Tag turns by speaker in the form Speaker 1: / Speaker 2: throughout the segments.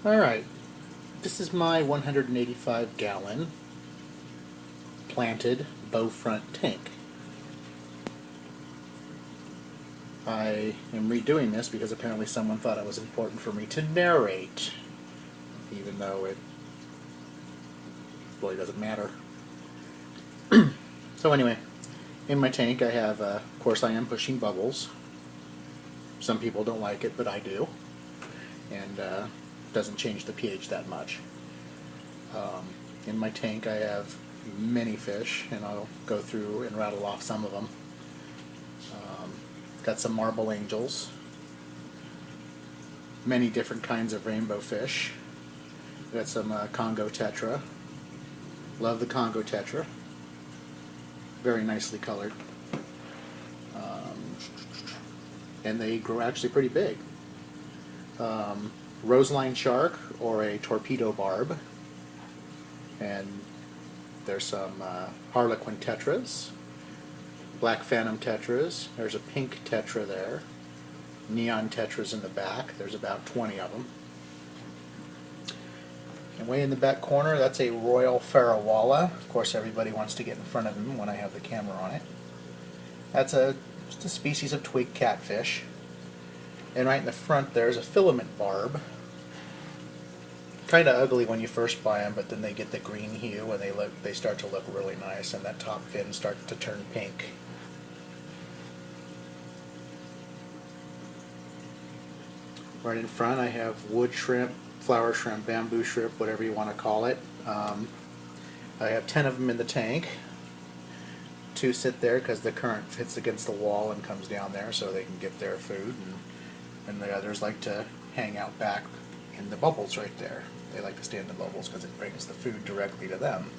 Speaker 1: Alright, this is my 185 gallon planted bow front tank. I am redoing this because apparently someone thought it was important for me to narrate, even though it really doesn't matter. So anyway, in my tank I have, of course I am pushing bubbles. Some people don't like it, but I do. And doesn't change the pH that much. In my tank I have many fish, and I'll go through and rattle off some of them. Got some marble angels, many different kinds of rainbow fish. Got some Congo tetra. Love the Congo tetra. Very nicely colored. And they grow actually pretty big. Roseline shark or a torpedo barb. And there's some harlequin tetras. Black phantom tetras. There's a pink tetra there. Neon tetras in the back. There's about 20 of them. And way in the back corner, that's a royal farawalla. Of course, everybody wants to get in front of him when I have the camera on it. That's just a species of twig catfish. And right in the front there's a filament barb. Kind of ugly when you first buy them, but then they get the green hue and they start to look really nice, and that top fin starts to turn pink. Right in front I have wood shrimp, flower shrimp, bamboo shrimp, whatever you want to call it. I have 10 of them in the tank. 2 sit there because the current hits against the wall and comes down there so they can get their food, and the others like to hang out back in the bubbles right there. They like to stay in the bubbles because it brings the food directly to them.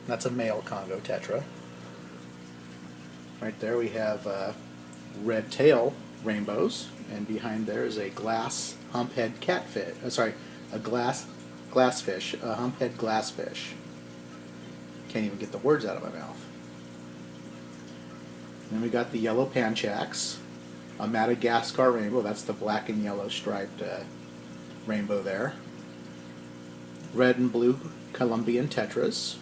Speaker 1: That's a male Congo tetra. Right there we have red tail rainbows, and behind there is a glass humphead catfish. A glassfish, a humphead glassfish. Can't even get the words out of my mouth. Then we got the yellow panchax, a Madagascar rainbow. That's the black and yellow striped rainbow there. Red and blue Colombian tetras,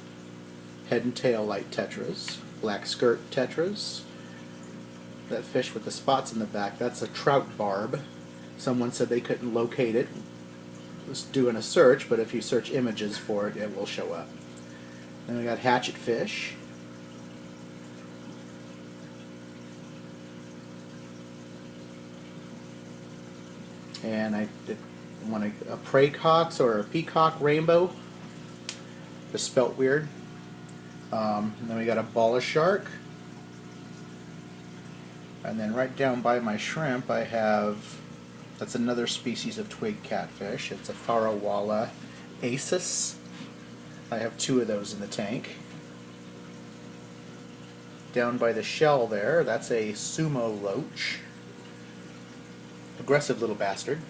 Speaker 1: head and tail light tetras, black skirt tetras. That fish with the spots in the back, that's a trout barb. Someone said they couldn't locate it. Was doing a search, but if you search images for it, it will show up. Then we got hatchet fish. And I did want a praecox or a peacock rainbow. Just spelt weird. And then we got a bala shark. And then right down by my shrimp I have, that's another species of twig catfish. It's a farawalla acis. I have 2 of those in the tank. Down by the shell there, that's a sumo loach. Aggressive little bastard.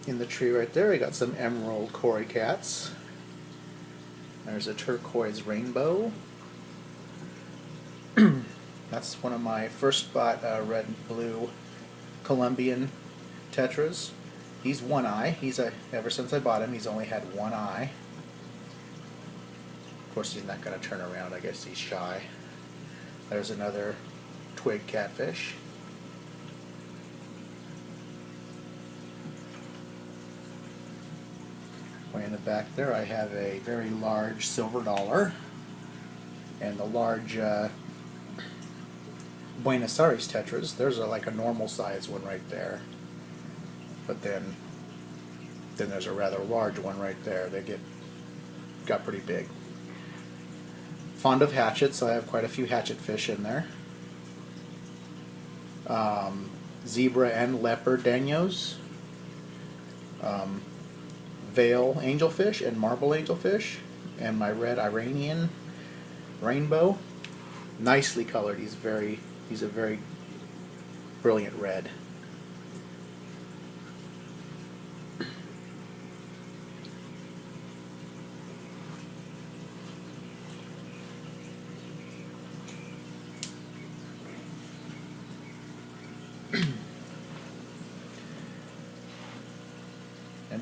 Speaker 1: In the tree right there, we got some emerald cory cats. There's a turquoise rainbow. That's one of my first spot red and blue Colombian tetras. He's one eye. Ever since I bought him, he's only had one eye. Of course, he's not going to turn around. I guess he's shy. There's another twig catfish. Way in the back there I have a very large silver dollar, and the large Buenos Aires tetras. There's like a normal size one right there, but then there's a rather large one right there. They got pretty big. Fond of hatchets, so I have quite a few hatchet fish in there. Zebra and leopard danios. Veil angelfish and marble angelfish, and my red Iranian rainbow. Nicely colored. He's a very brilliant red.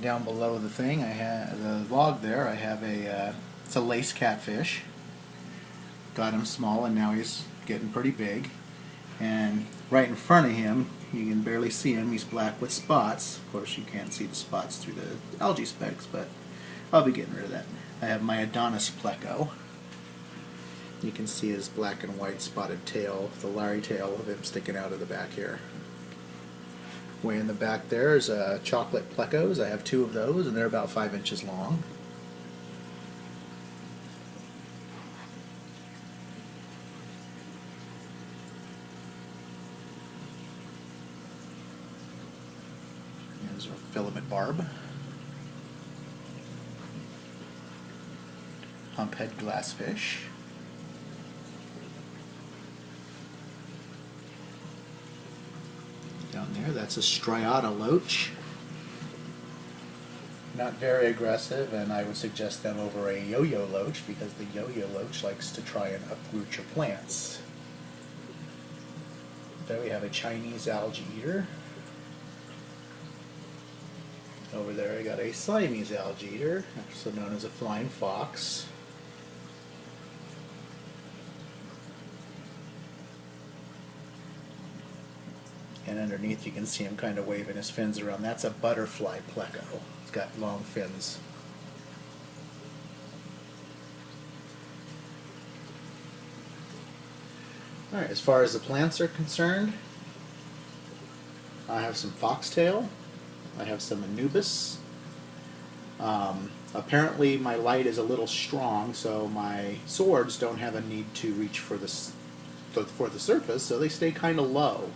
Speaker 1: And down below the thing, I have the log there. I have it's a lace catfish. Got him small, and now he's getting pretty big. And right in front of him, you can barely see him. He's black with spots. Of course, you can't see the spots through the algae specks, but I'll be getting rid of that. I have my Adonis pleco. You can see his black and white spotted tail, the Larry tail of him sticking out of the back here. Way in the back there is chocolate plecos. I have 2 of those, and they're about 5 inches long. There's a filament barb. Humphead glassfish. Down there, that's a striata loach. Not very aggressive, and I would suggest them over a yo-yo loach because the yo-yo loach likes to try and uproot your plants. There we have a Chinese algae eater. Over there I got a Siamese algae eater, also known as a flying fox. And underneath you can see him kind of waving his fins around. That's a butterfly pleco. It's got long fins. Alright, as far as the plants are concerned, I have some foxtail. I have some Anubis. Apparently my light is a little strong, so my swords don't have a need to reach for the surface, so they stay kind of low.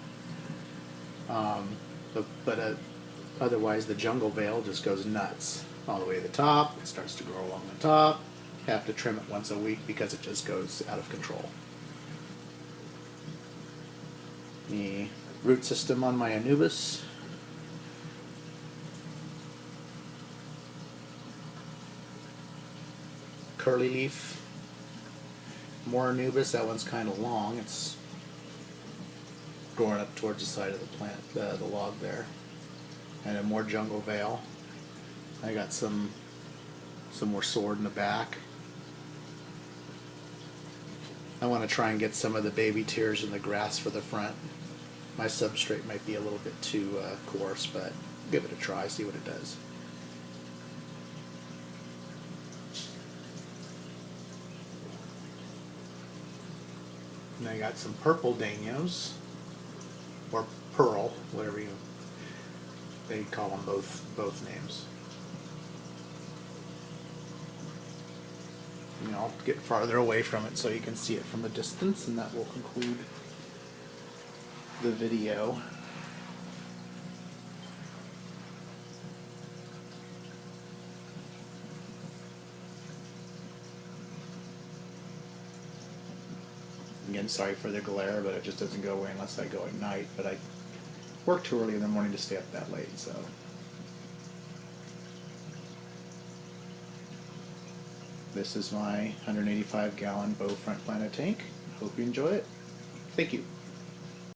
Speaker 1: Otherwise the jungle veil just goes nuts all the way to the top. It starts to grow along the top. Have to trim it once a week because it just goes out of control. The root system on my Anubis. Curly leaf. More Anubis. That one's kind of long. It's growing up towards the side of the plant, the log there. And then more jungle veil. I got some more sword in the back. I want to try and get some of the baby tears in the grass for the front. My substrate might be a little bit too coarse, but give it a try, see what it does. And I got some purple danios, or pearl, whatever they call them, both names. And I'll get farther away from it so you can see it from a distance, and that will conclude the video. Again, sorry for the glare, but it just doesn't go away unless I go at night. But I work too early in the morning to stay up that late, so. This is my 185-gallon bow front planet tank. Hope you enjoy it. Thank you.